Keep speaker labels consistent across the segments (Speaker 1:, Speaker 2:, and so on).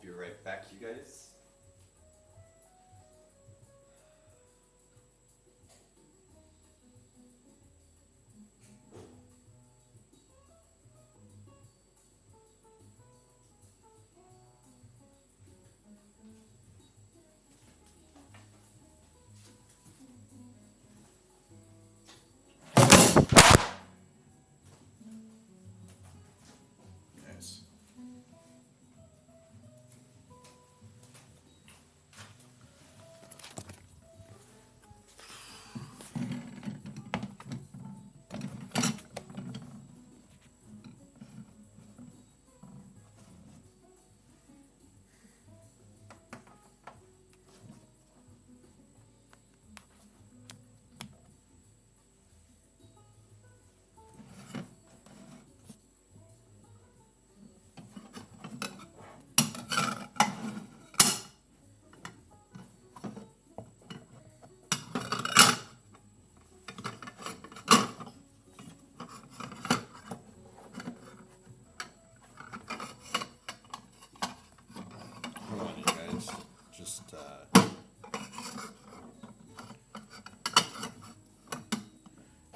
Speaker 1: be right back, you guys. Nice. Hold on, you guys. Just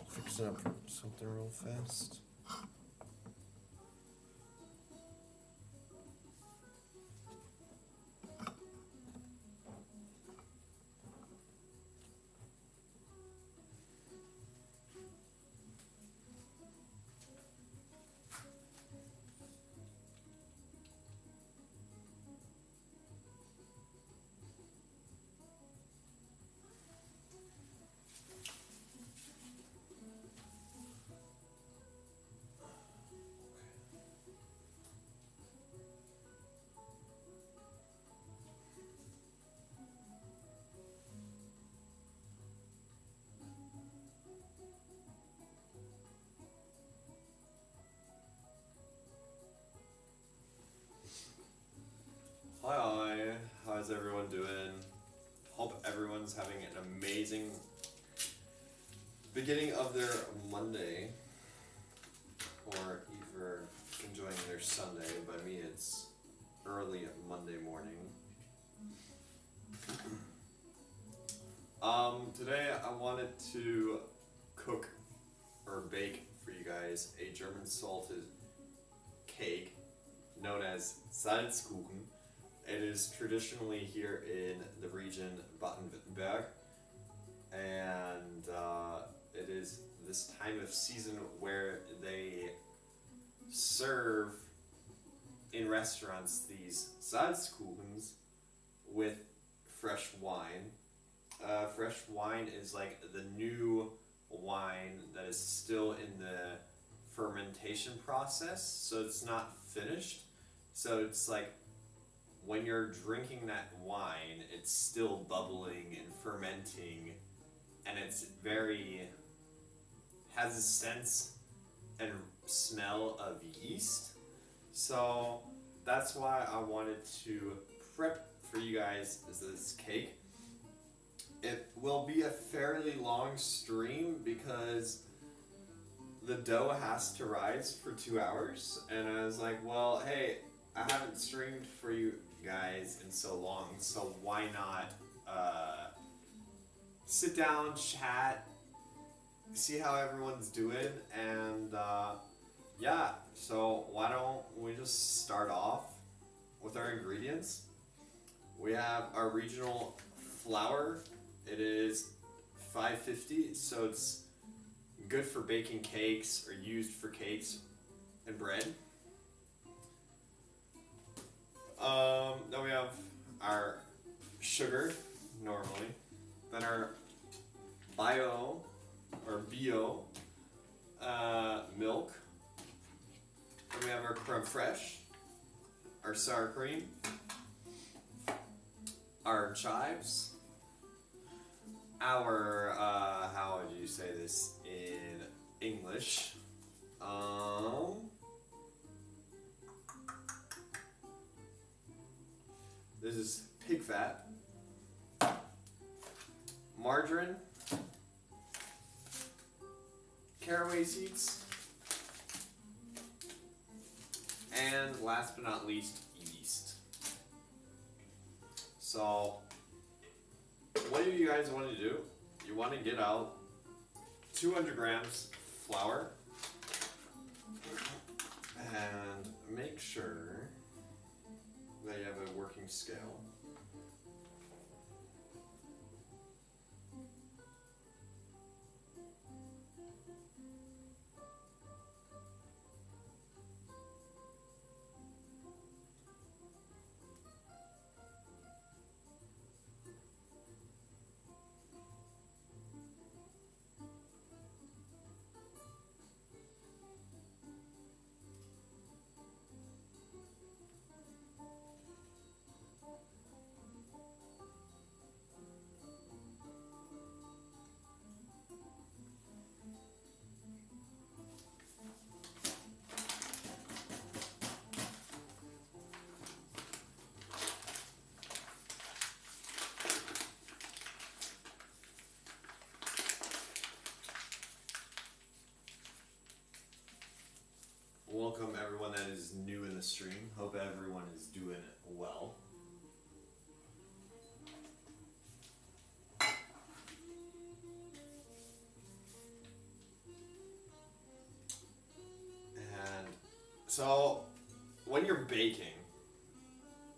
Speaker 1: fixing up something real fast. Hi, how's everyone doing? Hope everyone's having an amazing beginning of their Monday, or either enjoying their Sunday. By me, it's early Monday morning. Today I wanted to cook or bake for you guys a German salted cake known as Salzkuchen. It is traditionally here in the region Baden-Württemberg, and it is this time of season where they serve in restaurants these Salzkuchens with fresh wine. Fresh wine is like the new wine that is still in the fermentation process, so it's not finished. So it's like when you're drinking that wine, it's still bubbling and fermenting, and it's has a sense and smell of yeast. So that's why I wanted to prep for you guys this cake. It will be a fairly long stream because the dough has to rise for 2 hours, and I was like, well, hey, I haven't streamed for you guys in so long, so why not sit down, chat, see how everyone's doing, and yeah, so why don't we just start off with our ingredients. We have our regional flour. It is 550, so it's good for baking cakes or used for cakes and bread. Then we have our sugar, normally. Then our bio milk. Then we have our creme fraiche, our sour cream, our chives, our, how would you say this in English? This is pig fat, margarine, caraway seeds, and last but not least, yeast. So, what do you guys want to do? You want to get out 200 grams flour and make sure that you have a working scale. Welcome everyone that is new in the stream. Hope everyone is doing well. And so when you're baking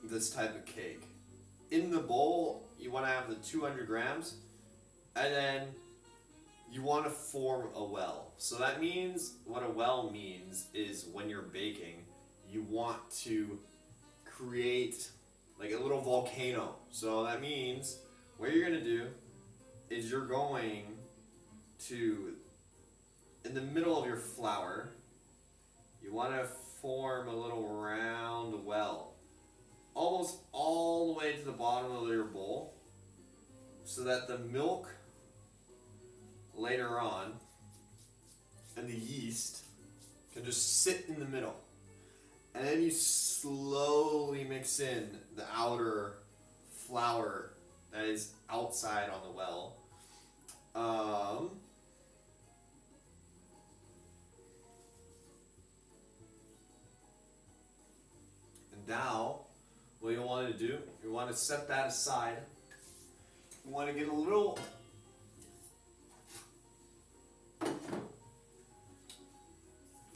Speaker 1: this type of cake, in the bowl you want to have the 200 grams and then you want to form a well. So that means, what a well means is when you're baking, you want to create like a little volcano. So that means what you're going to do is you're going to, in the middle of your flour, you want to form a little round well. Almost all the way to the bottom of your bowl so that the milk later on and the yeast can just sit in the middle, and then you slowly mix in the outer flour that is outside on the well. And now what you want to do, you want to set that aside. You want to get a little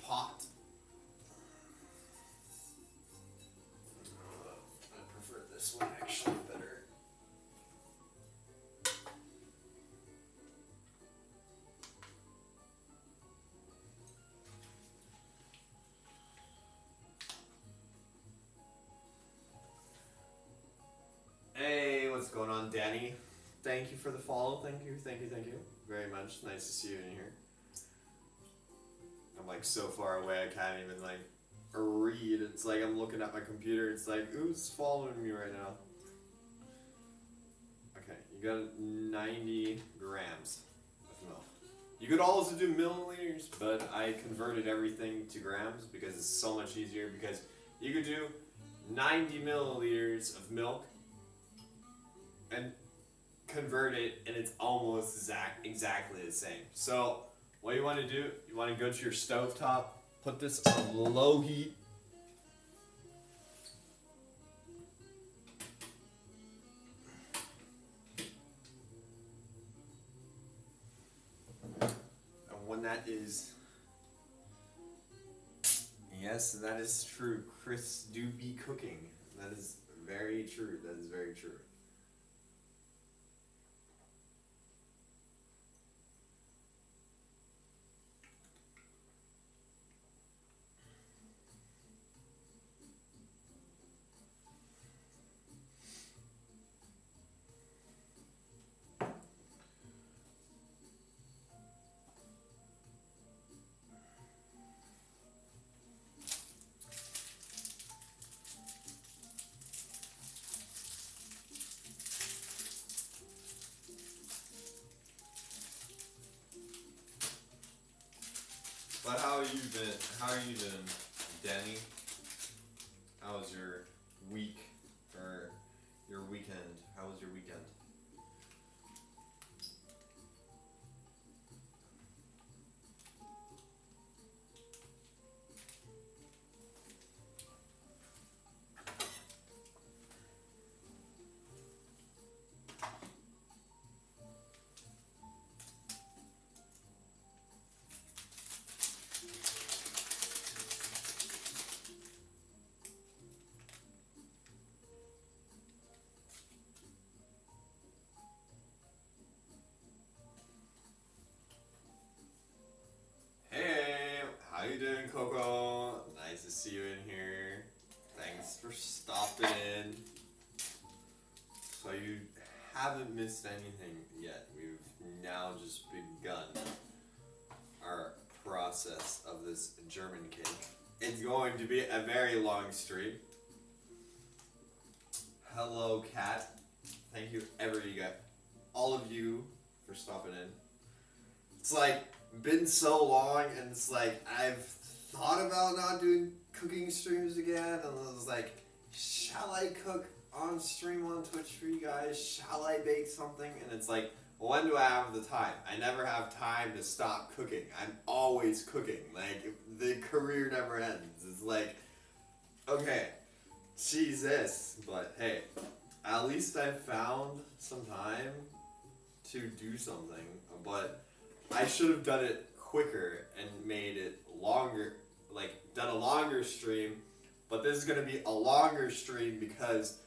Speaker 1: pot. I prefer this one actually better. Hey, what's going on, Danny? Thank you for the follow. Thank you very much. Nice to see you in here. I'm like so far away I can't even like read. It's like I'm looking at my computer. It's like, who's following me right now? Okay, you got 90 grams of milk. You could also do milliliters, but I converted everything to grams because it's so much easier, because you could do 90 milliliters of milk and convert it and it's almost exactly the same. So what you want to do, you want to go to your stove top, put this on low heat. And when that is, yes, that is true. Chris do be cooking. That is very true. That is very true. But how are you been? How are you doing, Danny? How was your week or your weekend? How was your weekend? missed anything yet. We've now just begun our process of this German cake. It's going to be a very long stream. Hello, cat. Thank you, all of you, for stopping in. It's like been so long, and it's like I've thought about not doing cooking streams again, and I was like, shall I cook on stream on Twitch for you guys? Shall I bake something? And it's like, when do I have the time? I never have time to stop cooking. I'm always cooking. Like, the career never ends. It's like, okay, Jesus. But hey, at least I found some time to do something. But I should have done it quicker and made it longer, like done a longer stream. But this is going to be a longer stream because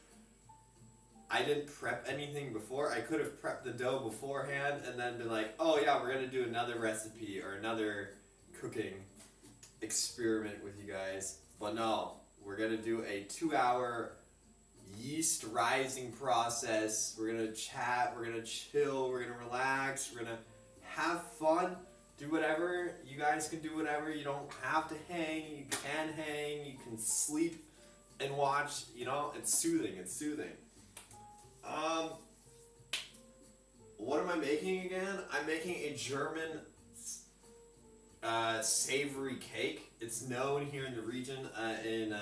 Speaker 1: I didn't prep anything before. I could have prepped the dough beforehand and then been like, oh yeah, we're going to do another recipe or another cooking experiment with you guys. But no, we're going to do a 2-hour yeast rising process. We're going to chat, we're going to chill, we're going to relax, we're going to have fun, do whatever. You guys can do whatever. You don't have to hang, you can hang, you can sleep and watch, you know, it's soothing, it's soothing. What am I making again? I'm making a German savory cake. It's known here in the region in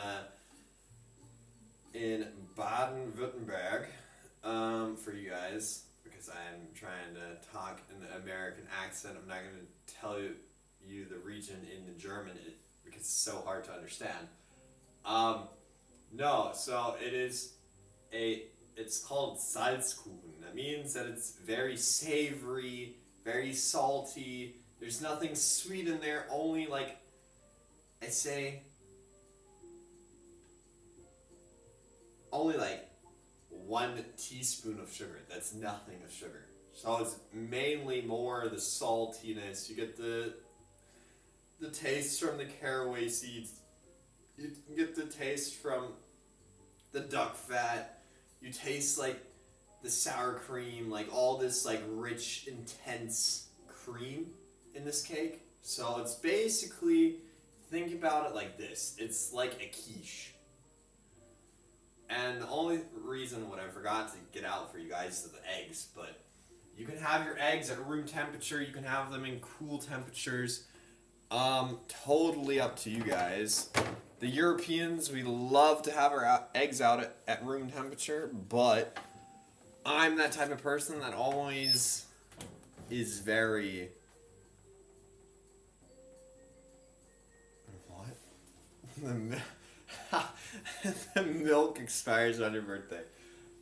Speaker 1: Baden-Württemberg for you guys, because I'm trying to talk in the American accent. I'm not going to tell you the region in the German because it's so hard to understand. No, so it's called Salzkuchen. That means that it's very savory, very salty. There's nothing sweet in there, only like, I say, only like 1 teaspoon of sugar. That's nothing of sugar. So it's mainly more the saltiness. You get the taste from the caraway seeds. You get the taste from the duck fat. You taste like the sour cream, like all this like rich, intense cream in this cake. So it's basically, think about it like this. It's like a quiche. And the only reason what I forgot to get out for you guys is the eggs, but you can have your eggs at room temperature, you can have them in cool temperatures. Totally up to you guys. The Europeans, we love to have our eggs out at room temperature, but I'm that type of person that always is very... What? The milk expires on your birthday.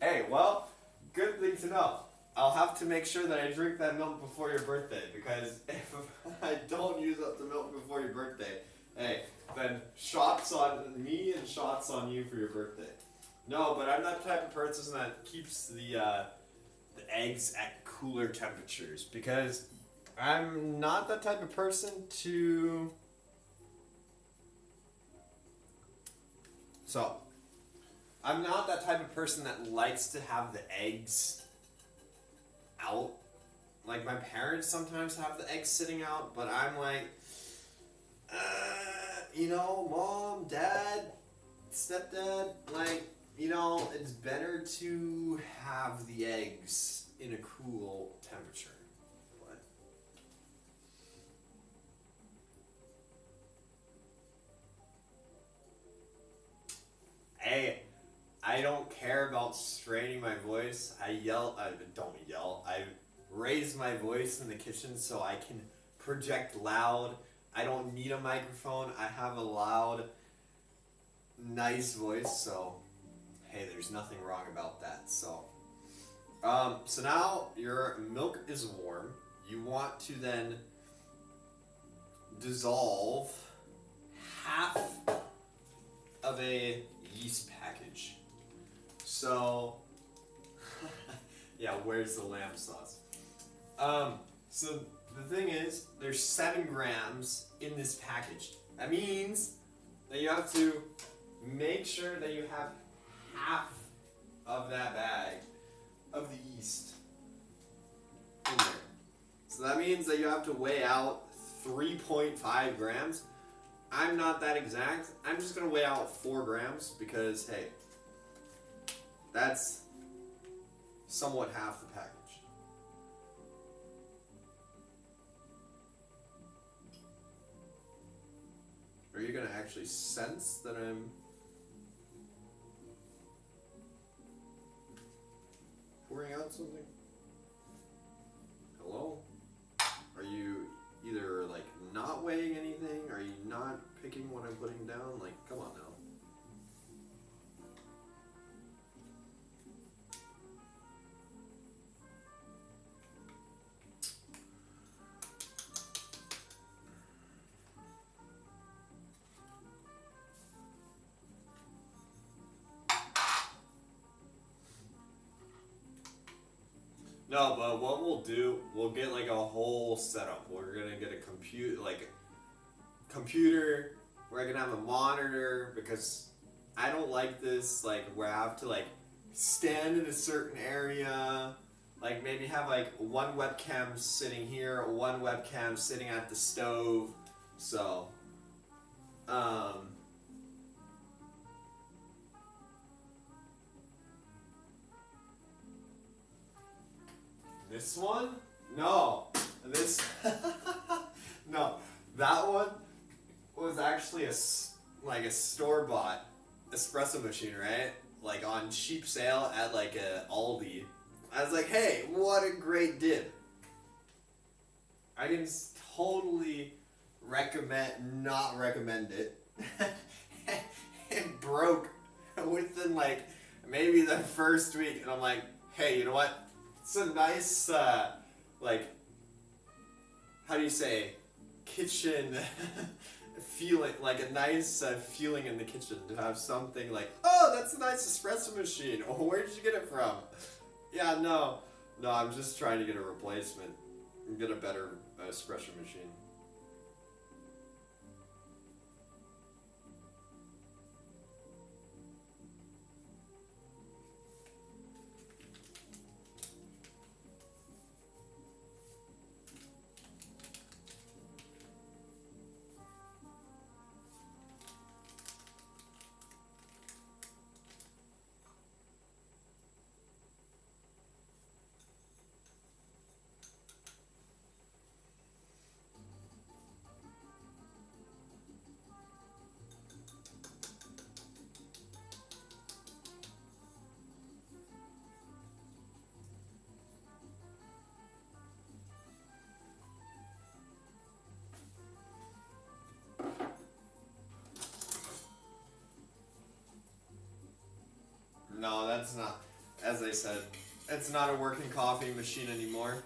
Speaker 1: Hey, well, good thing to know. I'll have to make sure that I drink that milk before your birthday, because if I don't use up the milk before your birthday, hey, then shots on me and shots on you for your birthday. No, but I'm that type of person that keeps the eggs at cooler temperatures, because I'm not that type of person to... So, I'm not that type of person that likes to have the eggs out. Like, my parents sometimes have the eggs sitting out, but I'm like, you know, mom, dad, stepdad, like, you know, it's better to have the eggs in a cool temperature. But hey, I don't care about straining my voice. I don't yell. I raise my voice in the kitchen so I can project loud. I don't need a microphone. I have a loud, nice voice, so hey, there's nothing wrong about that. So now your milk is warm. You want to then dissolve half of a yeast package. So, yeah, where's the lamb sauce? So the thing is, there's 7 grams in this package. That means that you have to make sure that you have half of that bag of the yeast. So that means that you have to weigh out 3.5 grams. I'm not that exact. I'm just going to weigh out 4 grams because, hey, that's somewhat half the package. Are you going to actually sense that I'm pouring out something? Hello? Are you either like not weighing anything? Are you not picking what I'm putting down? Like, come on now. No, but what we'll do, we'll get like a whole setup. We're gonna get a computer. We're gonna have a monitor because I don't like this. Like where I have to like stand in a certain area. Like maybe have like one webcam sitting here, one webcam sitting at the stove. So, this one? No. This no. That one was actually a store-bought espresso machine, right? Like on cheap sale at like a Aldi. I was like, hey, what a great I can totally not recommend it. It broke within like maybe the first week, and I'm like, hey, you know what? It's a nice, like, how do you say, kitchen feeling, like a nice feeling in the kitchen to have something like, oh, that's a nice espresso machine. Oh, where did you get it from? Yeah, no, I'm just trying to get a replacement and get a better espresso machine. No, that's not, as I said, it's not a working coffee machine anymore.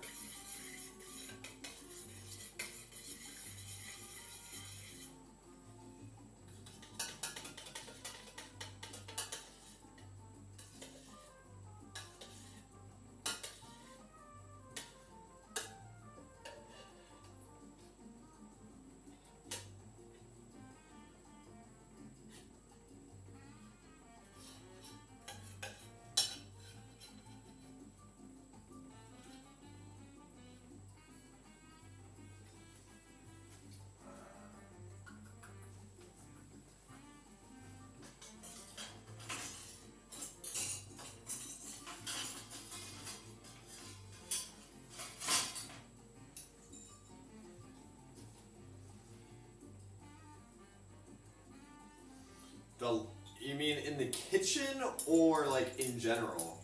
Speaker 1: You mean in the kitchen or like in general?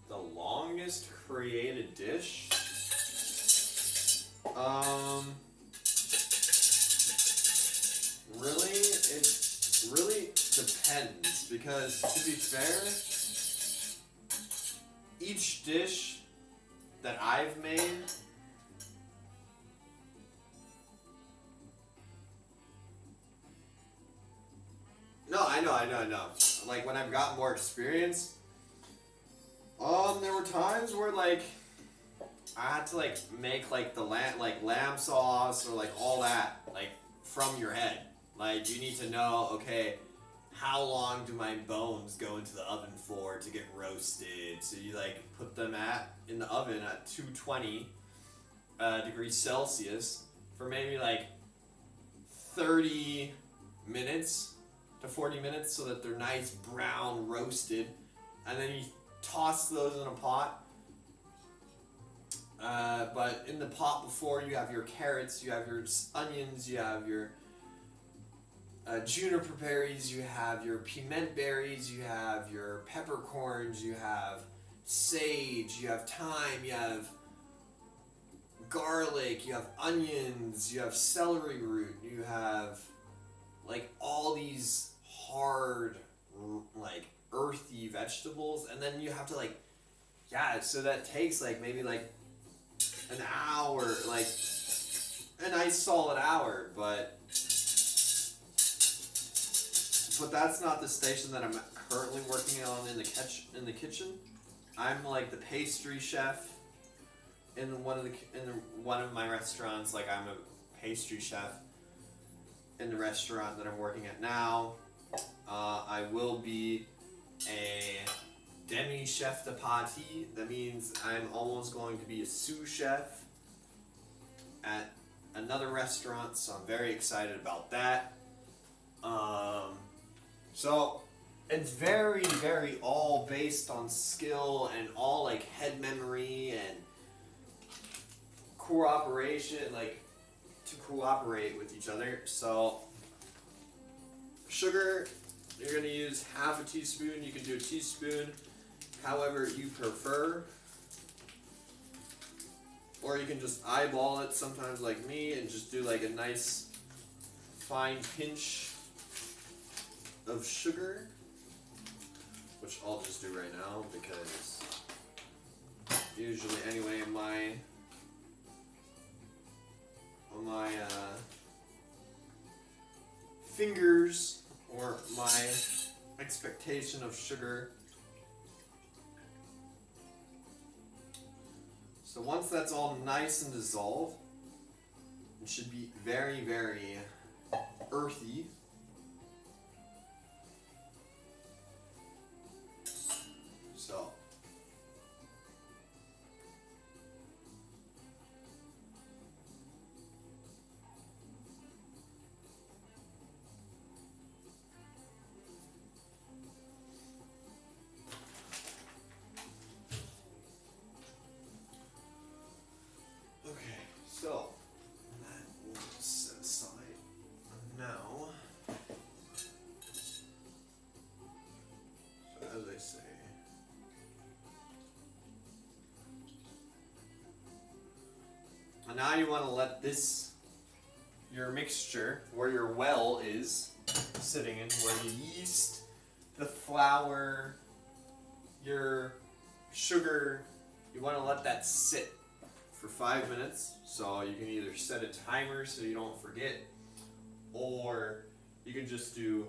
Speaker 1: The longest created dish? Really depends, because to be fair, each dish that I've made I know. Like when I've got more experience, There were times where like I had to like make like the lamb sauce or like all that like from your head. Like you need to know, okay, how long do my bones go into the oven for to get roasted? So you like put them in the oven at 220 degrees Celsius for maybe like 30 minutes to 40 minutes so that they're nice brown roasted, and then you toss those in a pot. But in the pot before, you have your carrots, you have your onions, you have your juniper berries, you have your piment berries, you have your peppercorns, you have sage, you have thyme, you have garlic, you have onions, you have celery root, you have like all these hard, like earthy vegetables, and then you have to like, yeah, so that takes like maybe like an hour, like a nice solid hour, but that's not the station that I'm currently working on in the kitchen. I'm like the pastry chef in one of my restaurants. Like I'm a pastry chef in the restaurant that I'm working at now. I will be a demi chef de partie. That means I'm almost going to be a sous chef at another restaurant, so I'm very excited about that. So it's very, very all based on skill and all like head memory and cooperation, like to cooperate with each other. So sugar, you're going to use half a teaspoon. You can do a teaspoon however you prefer, or you can just eyeball it sometimes like me and just do like a nice fine pinch of sugar, which I'll just do right now because usually anyway my fingers or my expectation of sugar. So once that's all nice and dissolved, it should be very, very earthy. So So, that will set aside now. So as I say, and now you want to let your mixture, where your well is sitting in, where the yeast, the flour, your sugar, you want to let that sit for 5 minutes. So you can either set a timer so you don't forget, or you can just do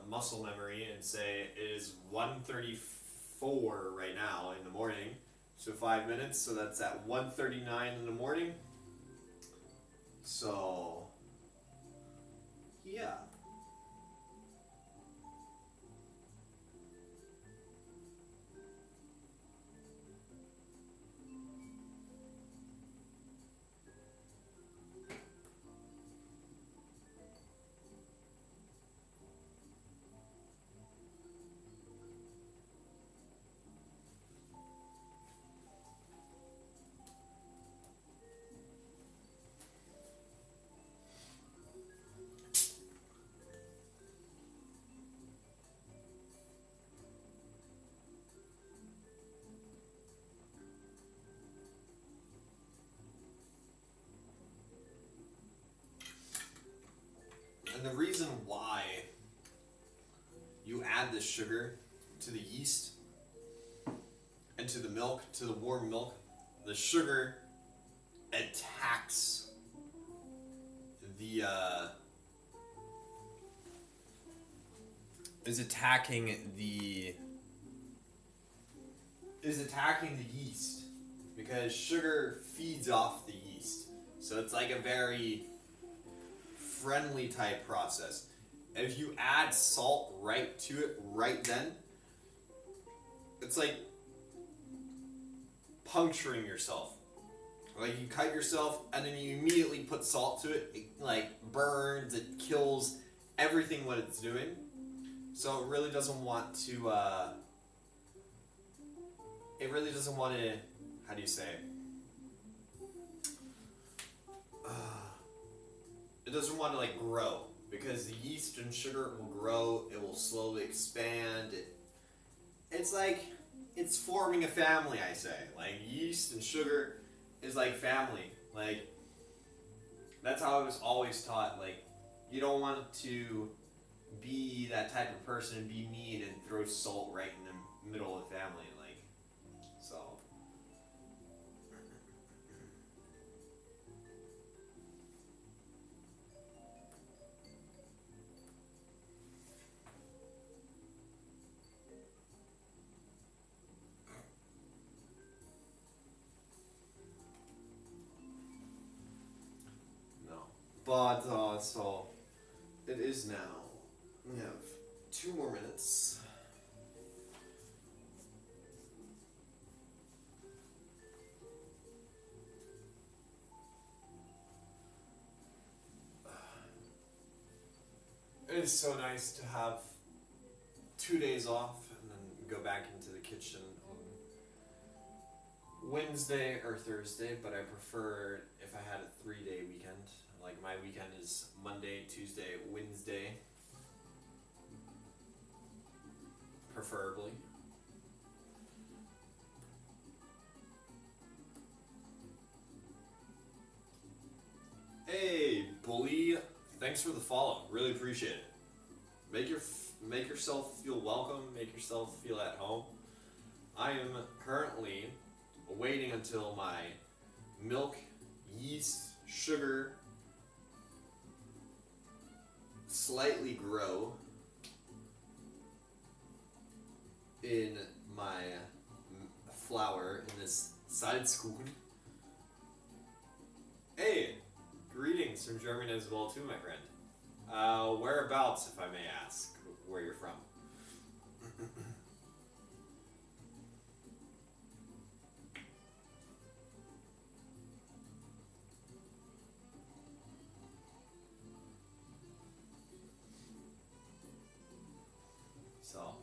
Speaker 1: muscle memory and say it is 1:34 right now in the morning. So 5 minutes, so that's at 1:39 in the morning. So yeah. And the reason why you add the sugar to the yeast and to the milk, to the warm milk, the sugar attacks is attacking the is attacking the yeast because sugar feeds off the yeast. So it's like a very friendly type process. If you add salt right to it right then, it's like puncturing yourself. Like you cut yourself and then you immediately put salt to it. It like burns, it kills everything what it's doing. So it really doesn't want to, how do you say it? It doesn't want to like grow because the yeast and sugar will grow, it will slowly expand. It's like, it's forming a family, I say. Like yeast and sugar is like family. Like, that's how I was always taught. Like, you don't want to be that type of person and be mean and throw salt right in the middle of the family. Like, so. But, so, it is now. We have 2 more minutes. It is so nice to have 2 days off and then go back into the kitchen on Wednesday or Thursday, but I prefer if I had a 3-day weekend. Like my weekend is Monday, Tuesday, Wednesday, preferably. Hey, Bully, thanks for the follow. Really appreciate it. Make yourself feel welcome. Make yourself feel at home. I am currently waiting until my milk, yeast, sugar slightly grow in my flour in this Salzkuchen. Hey, greetings from Germany as well too, my friend. Whereabouts, if I may ask, where you're from? So,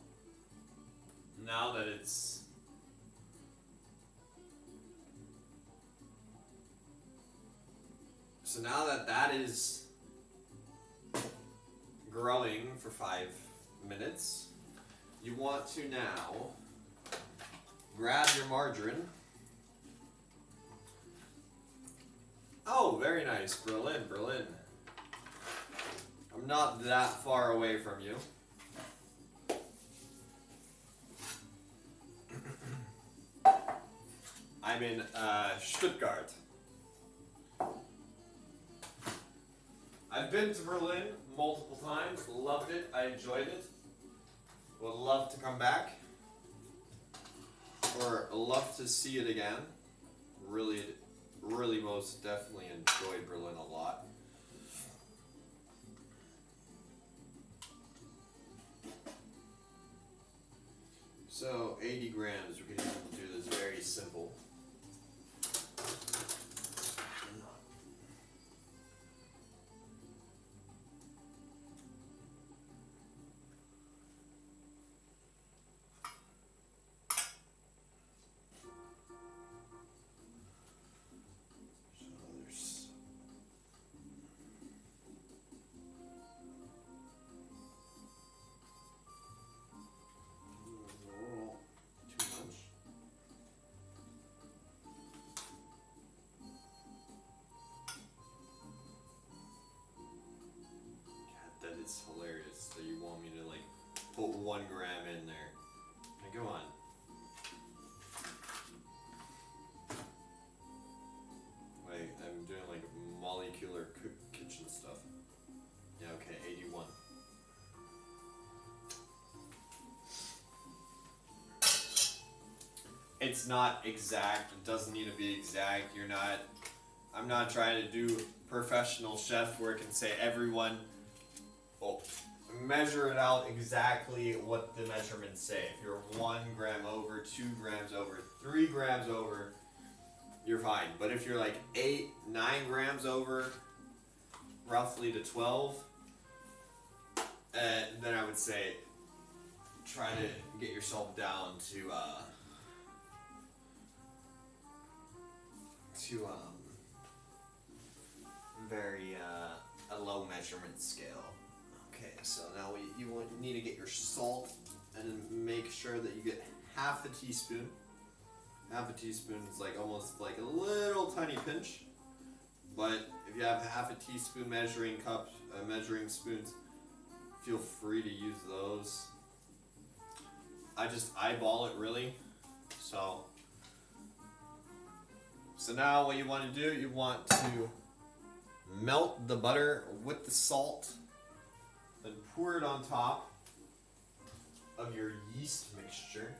Speaker 1: now that it's that is growing for 5 minutes, you want to now grab your margarine. Oh, very nice, Berlin. I'm not that far away from you. I'm in Stuttgart. I've been to Berlin multiple times, loved it, I enjoyed it. Would love to come back. Or love to see it again. Really most definitely enjoyed Berlin a lot. So 80 grams, we can do this very simple. It's hilarious that you want me to like put 1 gram in there. Like, go on. Wait, I'm doing like molecular kitchen stuff. Yeah, okay, 81. it's not exact. It doesn't need to be exact. I'm not trying to do professional chef work and say everyone, well, measure it out exactly what the measurements say. If you're 1 gram over, 2 grams over, 3 grams over, you're fine. But if you're like 8, 9 grams over, roughly to 12, then I would say try to get yourself down to very a low measurement scale. Okay, so now you need to get your salt and make sure that you get half a teaspoon. Half a teaspoon is like almost like a little tiny pinch, but if you have half a teaspoon measuring cups, measuring spoons, feel free to use those. I just eyeball it really. So now what you want to do, you want to melt the butter with the salt, then pour it on top of your yeast mixture.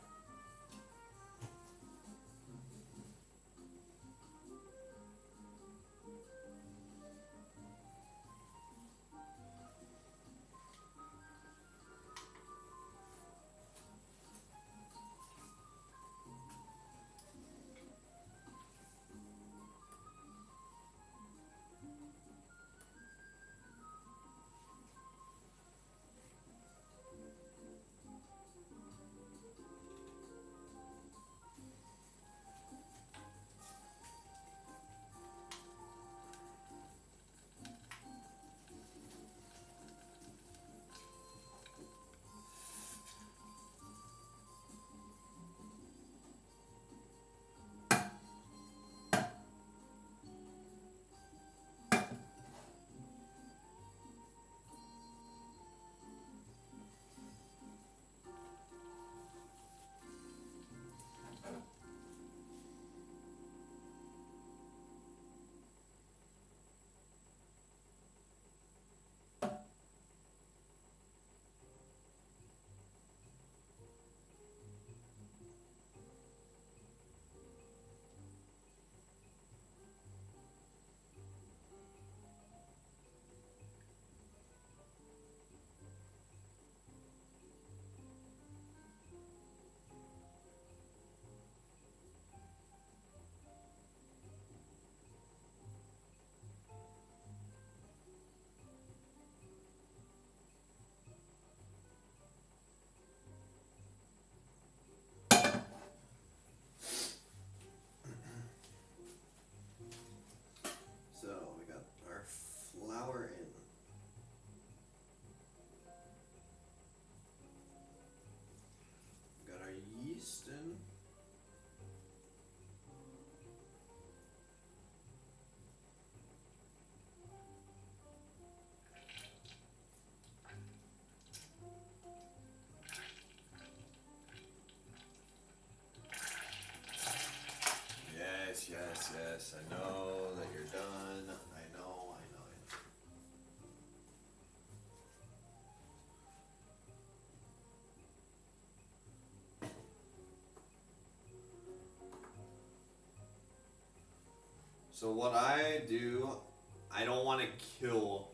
Speaker 1: Yes, I know that you're done. I know. So what I do, I don't want to kill